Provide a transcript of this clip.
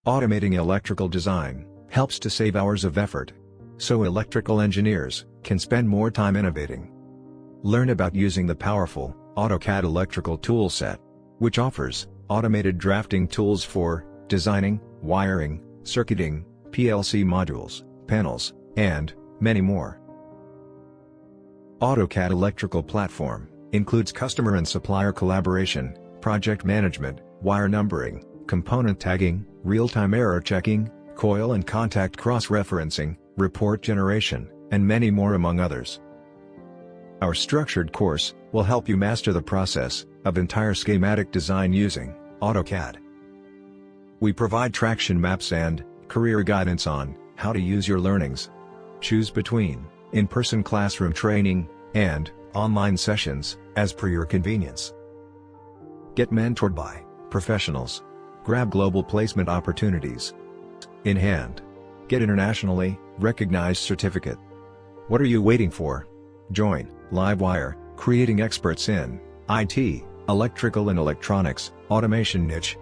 Automating electrical design helps to save hours of effort, so electrical engineers can spend more time innovating. Learn about using the powerful AutoCAD electrical toolset, which offers automated drafting tools for designing, wiring, circuiting, PLC modules, panels, and many more. AutoCAD electrical platform includes customer and supplier collaboration, project management, wire numbering, component tagging, real-time error checking, coil and contact cross-referencing, report generation, and many more among others. Our structured course will help you master the process of entire schematic design using AutoCAD. We provide traction maps and career guidance on how to use your learnings. Choose between in-person classroom training and online sessions as per your convenience. Get mentored by professionals. Grab global placement opportunities in hand. Get internationally recognized certificate. What are you waiting for? Join Livewire, creating experts in IT, electrical and electronics, automation niche.